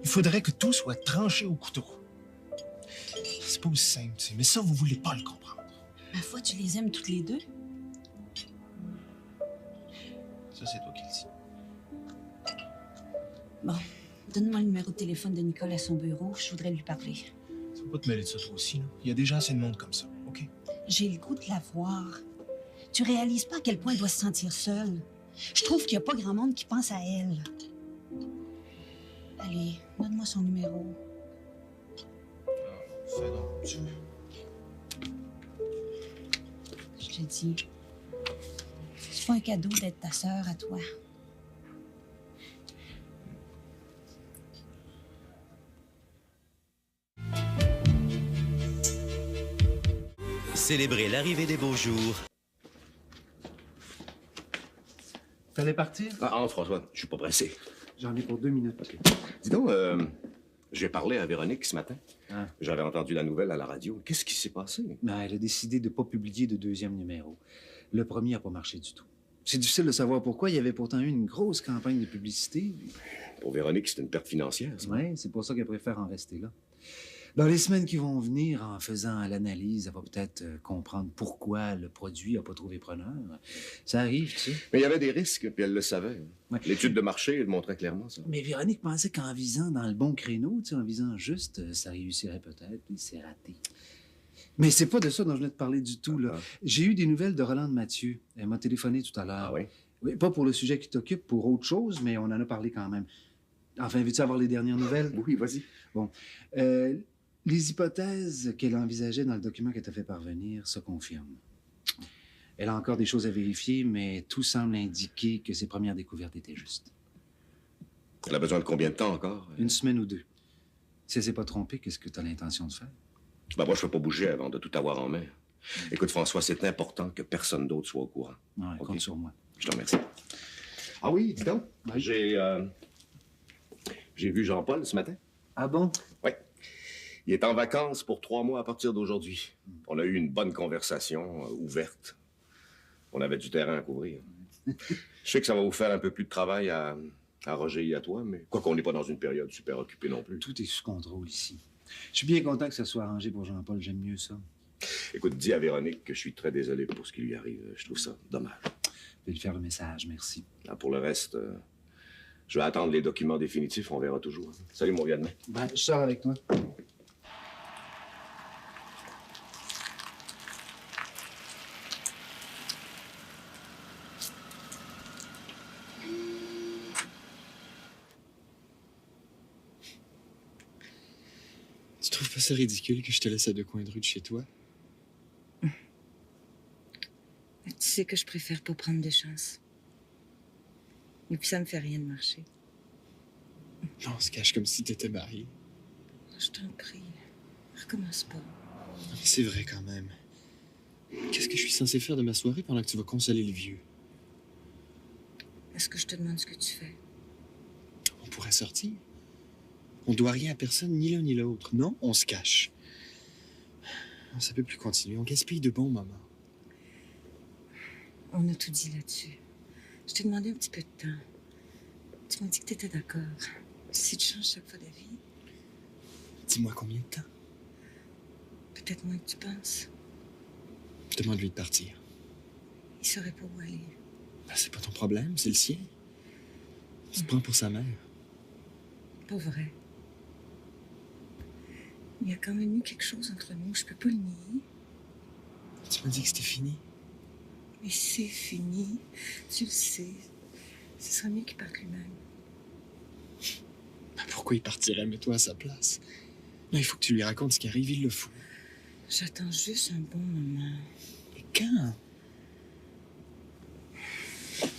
Speaker 11: Il faudrait que tout soit tranché au couteau. C'est pas aussi simple, tu sais, mais ça, vous voulez pas le comprendre.
Speaker 6: Ma foi, tu les aimes toutes les deux?
Speaker 11: Ça, c'est toi qui le dis.
Speaker 6: Bon, donne-moi le numéro de téléphone de Nicole à son bureau. Je voudrais lui parler.
Speaker 11: Faut pas te mêler de ça, toi aussi, là. Il y a déjà assez de monde comme ça, OK?
Speaker 6: J'ai le goût de la voir. Tu réalises pas à quel point elle doit se sentir seule. Je trouve qu'il y a pas grand monde qui pense à elle. Allez, donne-moi son numéro.
Speaker 11: Fais donc, tu veux.
Speaker 6: Je te dis, c'est pas un cadeau d'être ta sœur à toi.
Speaker 12: Célébrer l'arrivée des beaux jours.
Speaker 13: Fallait partir?
Speaker 1: Ah, François, je suis pas pressé.
Speaker 13: J'en ai pour 2 minutes.
Speaker 1: OK. Dis donc, j'ai parlé à Véronique ce matin.
Speaker 3: Ah.
Speaker 1: J'avais entendu la nouvelle à la radio. Qu'est-ce qui s'est passé?
Speaker 3: Ben, elle a décidé de ne pas publier de deuxième numéro. Le premier n'a pas marché du tout. C'est difficile de savoir pourquoi. Il y avait pourtant eu une grosse campagne de publicité.
Speaker 1: Pour Véronique, c'est une perte financière, ça.
Speaker 3: Oui, c'est pour ça qu'elle préfère en rester là. Dans les semaines qui vont venir, en faisant l'analyse, elle va peut-être comprendre pourquoi le produit n'a pas trouvé preneur. Ça arrive, tu sais.
Speaker 1: Mais il y avait des risques, puis elle le savait.
Speaker 3: Ouais.
Speaker 1: L'étude de marché, elle montrait clairement ça.
Speaker 3: Mais Véronique pensait qu'en visant dans le bon créneau, tu sais, en visant juste, ça réussirait peut-être, puis c'est raté. Mais c'est pas de ça dont je venais te parler du tout, là. J'ai eu des nouvelles de Rolande Mathieu. Elle m'a téléphoné tout à l'heure.
Speaker 1: Ah oui?
Speaker 3: Oui, pas pour le sujet qui t'occupe, pour autre chose, mais on en a parlé quand même. Enfin, veux-tu avoir les dernières nouvelles?
Speaker 1: Oui, vas-y.
Speaker 3: Bon. Les hypothèses qu'elle envisageait dans le document qu'elle t'a fait parvenir se confirment. Elle a encore des choses à vérifier, mais tout semble indiquer que ses premières découvertes étaient justes.
Speaker 1: Elle a besoin de combien de temps encore?
Speaker 3: Une semaine ou deux. Si elle s'est pas trompée, qu'est-ce que tu as l'intention de faire?
Speaker 1: Ben moi, je ne peux pas bouger avant de tout avoir en main. Écoute, François, c'est important que personne d'autre soit au courant.
Speaker 3: Ouais,
Speaker 1: OK?
Speaker 3: compte sur moi.
Speaker 1: Je te remercie. Ah oui, dis donc.
Speaker 3: Oui.
Speaker 1: J'ai vu Jean-Paul ce matin.
Speaker 3: Ah bon?
Speaker 1: Oui. Il est en vacances pour 3 mois à partir d'aujourd'hui. On a eu une bonne conversation ouverte. On avait du terrain à couvrir. Je sais que ça va vous faire un peu plus de travail à Roger et à toi, mais quoi qu'on n'est pas dans une période super occupée non plus.
Speaker 3: Tout est sous contrôle ici. Je suis bien content que ça soit arrangé pour Jean-Paul. J'aime mieux ça.
Speaker 1: Écoute, dis à Véronique que je suis très désolé pour ce qui lui arrive. Je trouve ça dommage.
Speaker 3: Je vais lui faire le message, merci.
Speaker 1: Ah, pour le reste, je vais attendre les documents définitifs. On verra toujours. Salut, mon vieux.
Speaker 3: Ben, je sors avec toi.
Speaker 9: Tu trouves pas ça ridicule que je te laisse à 2 coins de rue de chez toi?
Speaker 7: Tu sais que je préfère pas prendre de chance. Et puis ça me fait rien de marcher.
Speaker 9: Non, on se cache comme si t'étais mariée.
Speaker 7: Je t'en prie, recommence pas.
Speaker 9: Non, mais c'est vrai quand même. Qu'est-ce que je suis censé faire de ma soirée pendant que tu vas consoler le vieux?
Speaker 7: Est-ce que je te demande ce que tu fais?
Speaker 9: On pourrait sortir. On doit rien à personne, ni l'un ni l'autre. Non, on se cache. Ça peut plus continuer. On gaspille de bons moments.
Speaker 7: On a tout dit là-dessus. Je t'ai demandé un petit peu de temps. Tu m'as dit que t'étais d'accord. Si tu changes chaque fois d'avis,
Speaker 9: Dis-moi combien de temps?
Speaker 7: peut-être moins que tu penses.
Speaker 9: Demande-lui de partir.
Speaker 7: Il saurait pas où aller.
Speaker 9: Ben, c'est pas ton problème, c'est le sien. Il se prend pour sa mère.
Speaker 7: Pas vrai. Il y a quand même eu quelque chose entre nous. Je peux pas le nier.
Speaker 9: Tu m'as dit que c'était fini.
Speaker 7: Mais c'est fini. Tu le sais. Ce sera mieux qu'il parte lui-même.
Speaker 9: Ben, pourquoi il partirait, mets-toi à sa place? Là, il faut que tu lui racontes ce qui arrive, il le faut.
Speaker 7: J'attends juste un bon moment.
Speaker 9: Et quand?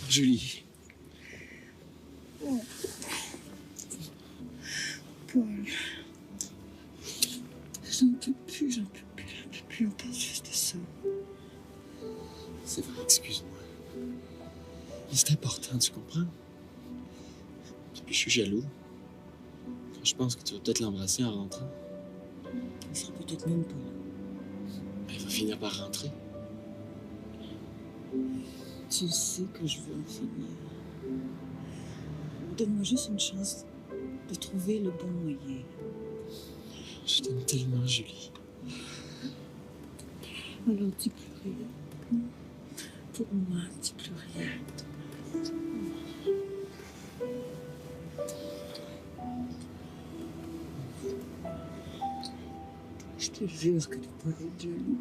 Speaker 9: Julie.
Speaker 7: Paul. J'en peux plus, j'en peux plus, j'en peux plus. On parle juste de ça.
Speaker 9: C'est vrai, excuse-moi. Mais c'est important, tu comprends? Et puis je suis jaloux. Je pense que tu vas peut-être l'embrasser en rentrant.
Speaker 7: Il sera peut-être même pas là.
Speaker 9: Elle va finir par rentrer.
Speaker 7: Tu sais que je veux en finir. Donne-moi juste une chance de trouver le bon moyen.
Speaker 9: Je t'aime tellement, Julie.
Speaker 7: Alors dis plus rien. Pour moi, dis plus rien. Je te jure que tu peux être jolie.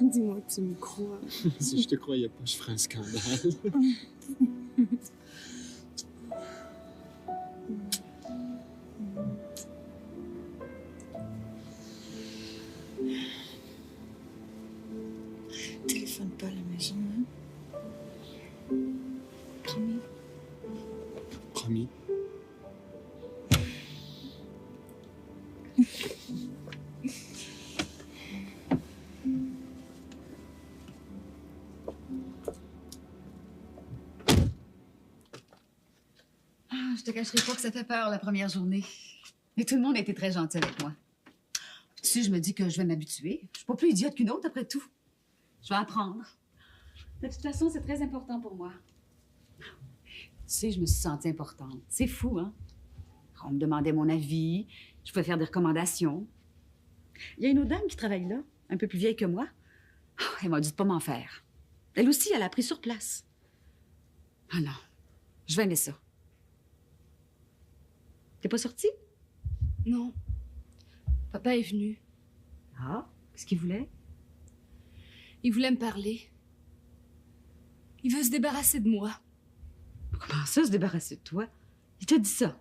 Speaker 7: Dis-moi que tu me crois.
Speaker 9: Si je te croyais pas, je ferais un scandale.
Speaker 7: Téléphone pas à la maison, hein? Promis?
Speaker 9: Promis.
Speaker 12: Je te cacherai pas que ça fait peur la première journée. Mais tout le monde a été très gentil avec moi. Tu sais, je me dis que je vais m'habituer. Je suis pas plus idiote qu'une autre après tout. Je vais apprendre. De toute façon, c'est très important pour moi.
Speaker 7: Tu
Speaker 12: sais, je me suis sentie importante. C'est fou, hein? On me demandait mon avis, je pouvais faire des recommandations. Il y a une autre dame qui travaille là, un peu plus vieille que moi. Oh, elle m'a dit de pas m'en faire. Elle aussi, elle a appris sur place. Ah non, je vais aimer ça. T'es pas sortie?
Speaker 10: Non. Papa est venu.
Speaker 12: Ah, qu'est-ce qu'il voulait?
Speaker 10: Il voulait me parler. Il veut se débarrasser de moi.
Speaker 12: Comment ça, se débarrasser de toi? Il t'a dit ça?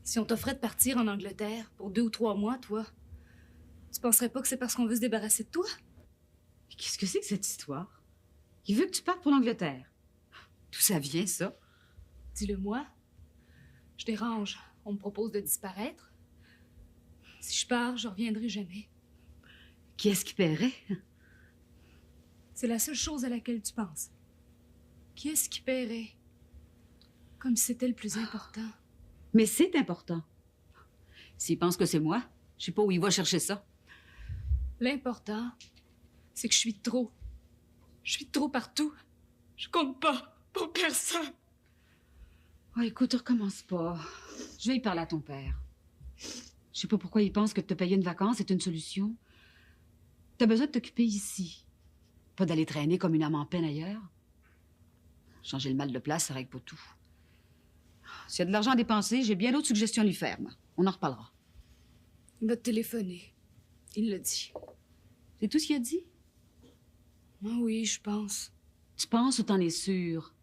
Speaker 10: Si on t'offrait de partir en Angleterre pour 2 ou 3 mois, toi, tu penserais pas que c'est parce qu'on veut se débarrasser de toi?
Speaker 12: Qu'est-ce que c'est que cette histoire? Il veut que tu partes pour l'Angleterre. D'où ça vient, ça?
Speaker 10: Dis-le-moi. Je dérange. On me propose de disparaître. Si je pars, je reviendrai jamais.
Speaker 12: Qui est-ce qui paierait?
Speaker 10: C'est la seule chose à laquelle tu penses. Qui est-ce qui paierait? Comme si c'était le plus important.
Speaker 12: Mais c'est important. S'il pense que c'est moi, je sais pas où il va chercher ça.
Speaker 10: L'important, c'est que je suis de trop. Je suis de trop partout. Je compte pas pour personne.
Speaker 12: Oh, écoute, recommence pas. Je vais y parler à ton père. Je sais pas pourquoi il pense que de te payer une vacance est une solution. T'as besoin de t'occuper ici. Pas d'aller traîner comme une âme en peine ailleurs. Changer le mal de place, ça règle pas tout. S'il y a de l'argent à dépenser, j'ai bien d'autres suggestions à lui faire, moi. On en reparlera.
Speaker 10: Il va te téléphoner. Il l'a dit.
Speaker 12: C'est tout ce qu'il a dit?
Speaker 10: Ah oui, je pense.
Speaker 12: Tu penses ou t'en es sûr?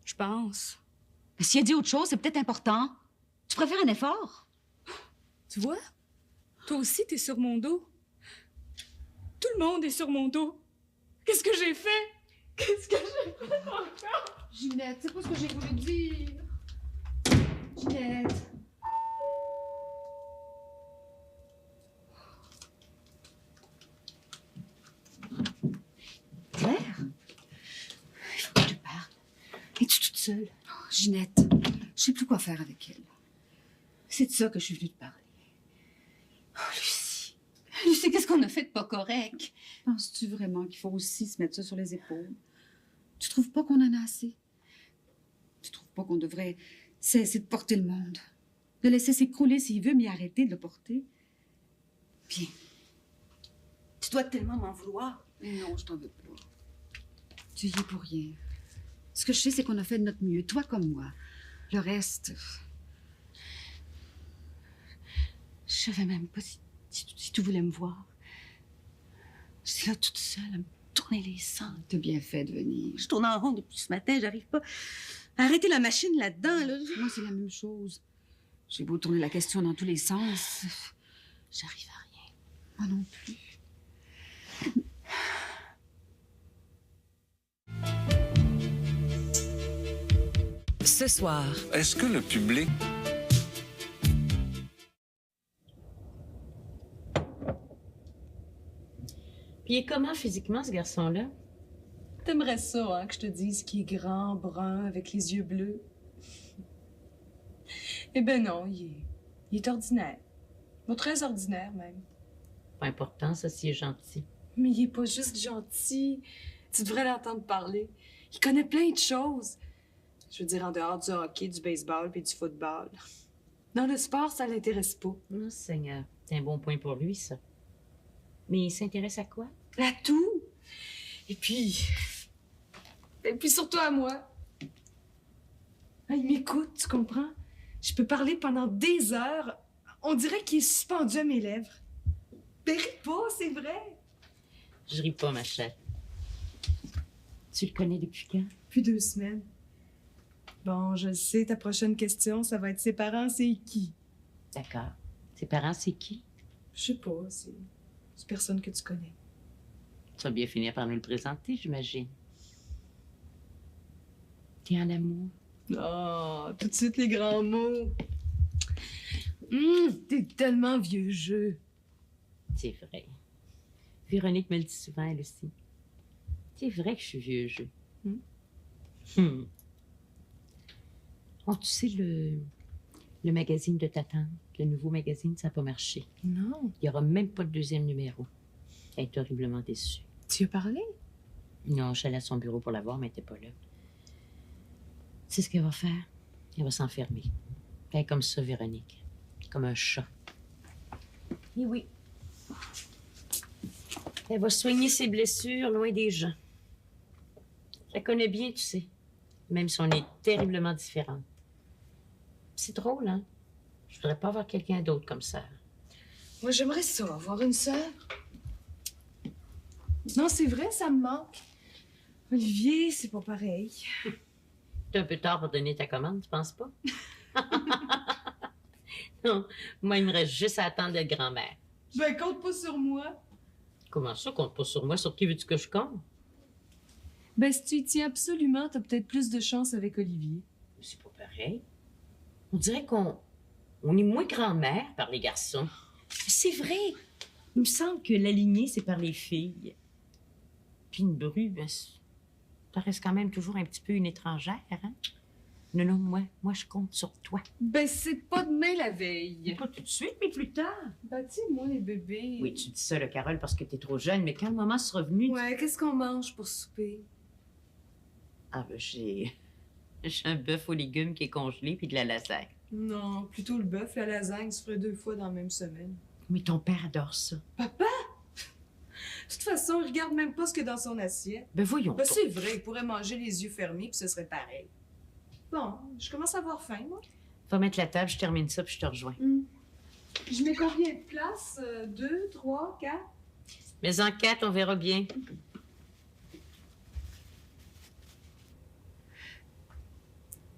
Speaker 10: Je pense.
Speaker 12: Mais s'il a dit autre chose, c'est peut-être important. Tu préfères un effort?
Speaker 10: Tu vois? Toi aussi, t'es sur mon dos. Tout le monde est sur mon dos. Qu'est-ce que j'ai fait? Qu'est-ce que j'ai fait encore?
Speaker 12: Ginette, c'est pas ce que j'ai voulu dire. Ginette. Claire? Il faut que je te parle. Es-tu toute seule? Oh, Ginette, je sais plus quoi faire avec elle. C'est de ça que je suis venue te parler. Oh, Lucie. Lucie, qu'est-ce qu'on a fait de pas correct? Penses-tu vraiment qu'il faut aussi se mettre ça sur les épaules? Tu trouves pas qu'on en a assez? Tu trouves pas qu'on devrait cesser de porter le monde? De laisser s'écrouler s'il veut, mais arrêter de le porter? Bien. Tu dois tellement m'en vouloir. Mais non, je t'en veux pas. Tu y es pour rien. Ce que je sais, c'est qu'on a fait de notre mieux, toi comme moi. Le reste... Je savais même pas si tu voulais me voir. J'étais là toute seule à me tourner les sangs. T'as bien fait de venir. Je tourne en rond depuis ce matin, j'arrive pas à arrêter la machine là-dedans. Là. Moi, c'est la même chose. J'ai beau tourner la question dans tous les sens, j'arrive à rien. Moi non plus.
Speaker 14: Ce soir.
Speaker 15: Est-ce que le public...
Speaker 7: Puis il est comment physiquement, ce garçon-là?
Speaker 2: T'aimerais ça, hein, que je te dise qu'il est grand, brun, avec les yeux bleus? Eh ben non, il est ordinaire. Bon, très ordinaire, même.
Speaker 7: Pas important, ça, s'il est gentil.
Speaker 2: Mais il est pas juste gentil. Tu devrais l'entendre parler. Il connaît plein de choses. Je veux dire, en dehors du hockey, du baseball puis du football. Dans le sport, ça l'intéresse pas.
Speaker 7: Oh, Seigneur, c'est un bon point pour lui, ça. Mais il s'intéresse à quoi?
Speaker 2: À tout. Et puis surtout à moi. Ah, il m'écoute, tu comprends? Je peux parler pendant des heures. On dirait qu'il est suspendu à mes lèvres. Mais ris pas, c'est vrai.
Speaker 7: Je ris pas, ma chère. Tu le connais depuis quand?
Speaker 2: Depuis 2 semaines. Bon, je sais, ta prochaine question, ça va être ses parents, c'est qui?
Speaker 7: D'accord. Ses parents, c'est qui?
Speaker 2: Je sais pas, c'est personne que tu connais.
Speaker 7: Tu vas bien finir par nous le présenter, j'imagine. T'es en amour?
Speaker 2: Oh, tout de suite les grands mots. T'es tellement vieux jeu.
Speaker 7: C'est vrai. Véronique me le dit souvent, elle aussi. C'est vrai que je suis vieux jeu. Oh, tu sais, le magazine de ta tante, le nouveau magazine, ça n'a pas marché.
Speaker 2: Non.
Speaker 7: Il n'y aura même pas de 2e numéro. Elle est horriblement déçue.
Speaker 2: Tu as parlé?
Speaker 7: Non, je suis allée à son bureau pour la voir, mais elle n'était pas là. C'est ce qu'elle va faire. Elle va s'enfermer. Elle est comme ça, Véronique. Comme un chat. Et oui. Elle va soigner ses blessures loin des gens. Je la connais bien, tu sais. Même si on est terriblement différentes. C'est drôle, hein? Je voudrais pas avoir quelqu'un d'autre comme ça.
Speaker 2: Moi, j'aimerais ça, avoir une sœur. Non, c'est vrai, ça me manque. Olivier, c'est pas pareil.
Speaker 7: T'es un peu tard pour donner ta commande, tu penses pas? Non, moi, il me reste juste à attendre d'être grand-mère.
Speaker 2: Ben, compte pas sur moi.
Speaker 7: Comment ça, compte pas sur moi? Sur qui veux-tu que je compte?
Speaker 2: Ben, si tu y tiens absolument, t'as peut-être plus de chance avec Olivier.
Speaker 7: C'est pas pareil. On dirait qu'on est moins grand-mère par les garçons. C'est vrai. Il me semble que la lignée, c'est par les filles. Puis une bru, ben, ça reste quand même toujours un petit peu une étrangère, hein? Non, non, moi, je compte sur toi.
Speaker 2: Ben, c'est pas demain la veille.
Speaker 7: Pas tout de suite, mais plus tard.
Speaker 2: Ben, tu sais, moi, les bébés...
Speaker 7: Oui, tu dis ça, là, Carole, parce que t'es trop jeune, mais quand le moment sera venu...
Speaker 2: Ouais, qu'est-ce qu'on mange pour souper?
Speaker 7: Ah, ben, j'ai un bœuf aux légumes qui est congelé, puis de la lasagne.
Speaker 2: Non, plutôt le bœuf, la lasagne se ferait 2 fois dans la même semaine.
Speaker 7: Mais ton père adore ça.
Speaker 2: Papa? De toute façon, il regarde même pas ce qu'il y a dans son assiette.
Speaker 7: Ben, voyons.
Speaker 2: Ben, c'est vrai, il pourrait manger les yeux fermés, puis ce serait pareil. Bon, je commence à avoir faim, moi.
Speaker 7: Va mettre la table, je termine ça, puis je te rejoins.
Speaker 2: Je mets combien de places? 2, 3, 4?
Speaker 7: Mais en 4, on verra bien.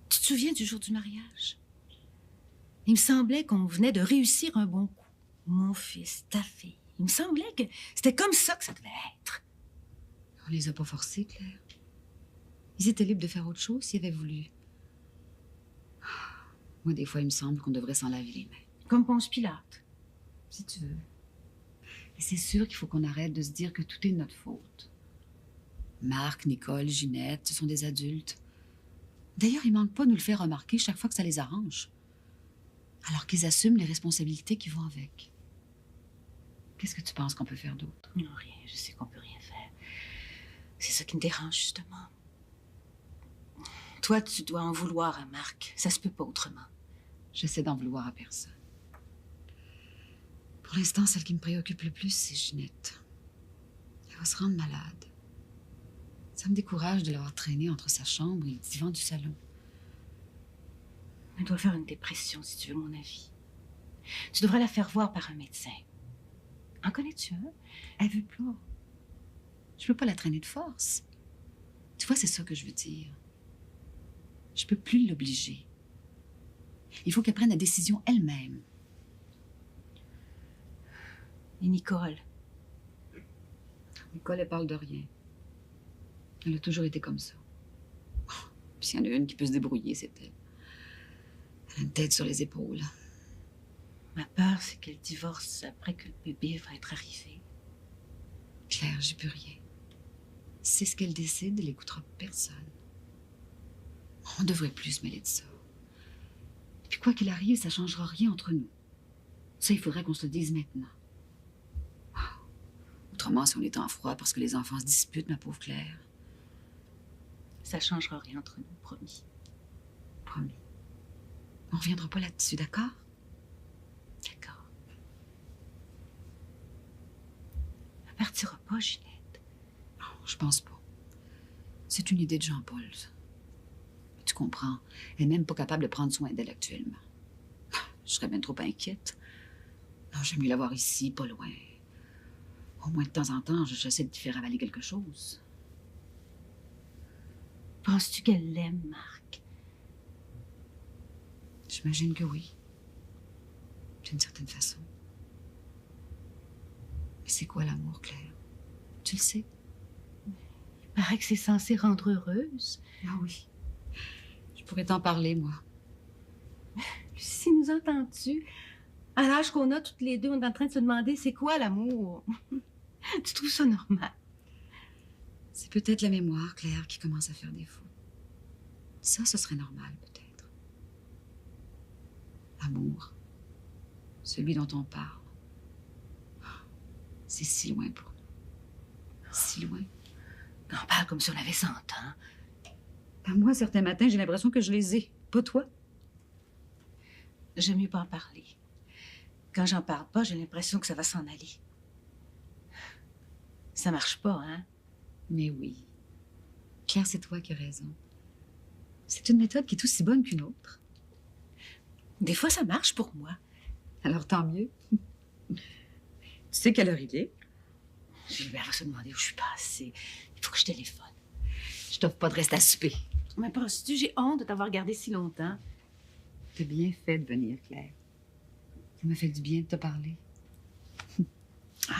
Speaker 12: Tu te souviens du jour du mariage? Il me semblait qu'on venait de réussir un bon coup. Mon fils, ta fille. Il me semblait que c'était comme ça que ça devait être. On les a pas forcés, Claire. Ils étaient libres de faire autre chose s'ils avaient voulu. Moi, des fois, il me semble qu'on devrait s'en laver les mains. Comme Ponce Pilate, si tu veux. Et c'est sûr qu'il faut qu'on arrête de se dire que tout est de notre faute. Marc, Nicole, Ginette, ce sont des adultes. D'ailleurs, ils manquent pas de nous le faire remarquer chaque fois que ça les arrange. Alors qu'ils assument les responsabilités qui vont avec. Qu'est-ce que tu penses qu'on peut faire d'autre?
Speaker 7: Non, rien. Je sais qu'on peut rien faire. C'est ça qui me dérange, justement.
Speaker 12: Toi, tu dois en vouloir à Marc. Ça se peut pas autrement. J'essaie d'en vouloir à personne. Pour l'instant, celle qui me préoccupe le plus, c'est Ginette. Elle va se rendre malade. Ça me décourage de l'avoir traînée entre sa chambre et le divan du salon. Elle doit faire une dépression, si tu veux mon avis. Tu devrais la faire voir par un médecin. En connais-tu un? Elle veut pas. Je peux pas la traîner de force. Tu vois, c'est ça que je veux dire. Je peux plus l'obliger. Il faut qu'elle prenne la décision elle-même. Et Nicole? Nicole, elle parle de rien. Elle a toujours été comme ça. Puis s'il y en a une qui peut se débrouiller, c'est elle. Elle a une tête sur les épaules.
Speaker 7: Ma peur, c'est qu'elle divorce après que le bébé va être arrivé.
Speaker 12: Claire, j'y peux rien. C'est ce qu'elle décide, elle n'écoutera personne. On devrait plus se mêler de ça. Puis quoi qu'il arrive, ça changera rien entre nous. Ça, il faudrait qu'on se le dise maintenant. Autrement, si on est en froid parce que les enfants se disputent, ma pauvre Claire.
Speaker 7: Ça changera rien entre nous, promis.
Speaker 12: Promis. On reviendra pas là-dessus, d'accord?
Speaker 7: D'accord. Elle partira pas, Ginette.
Speaker 12: Non, je pense pas. C'est une idée de Jean-Paul, ça. Tu comprends, elle n'est même pas capable de prendre soin d'elle actuellement. Je serais bien trop inquiète. Non, j'aime mieux l'avoir ici, pas loin. Au moins, de temps en temps, j'essaie de lui faire avaler quelque chose.
Speaker 7: Penses-tu qu'elle l'aime, Marc?
Speaker 12: J'imagine que oui. D'une certaine façon. Mais c'est quoi l'amour, Claire? Tu le sais?
Speaker 7: Il paraît que c'est censé rendre heureuse.
Speaker 12: Ah oui. Je pourrais t'en parler, moi.
Speaker 7: Lucie, nous entends-tu? À l'âge qu'on a toutes les deux, on est en train de se demander c'est quoi l'amour? Tu trouves ça normal?
Speaker 12: C'est peut-être la mémoire, Claire, qui commence à faire défaut. Ça, ce serait normal, peut-être. L'amour, celui dont on parle, c'est si loin pour nous. Si loin.
Speaker 7: On parle comme si on avait 100 ans.
Speaker 12: Moi, certains matins, j'ai l'impression que je les ai. Pas toi?
Speaker 7: J'aime mieux pas en parler. Quand j'en parle pas, j'ai l'impression que ça va s'en aller. Ça marche pas, hein?
Speaker 12: Mais oui. Claire, c'est toi qui as raison. C'est une méthode qui est aussi bonne qu'une autre.
Speaker 7: Des fois, ça marche pour moi.
Speaker 12: Alors, tant mieux. Tu sais quelle heure il est?
Speaker 7: Gilbert va se demander où je suis passée. Il faut que je téléphone. Je t'offre pas de rester à souper. Mais penses-tu, j'ai honte de t'avoir gardé si longtemps.
Speaker 12: T'as bien fait de venir, Claire. Ça m'a fait du bien de te parler.
Speaker 7: Ah.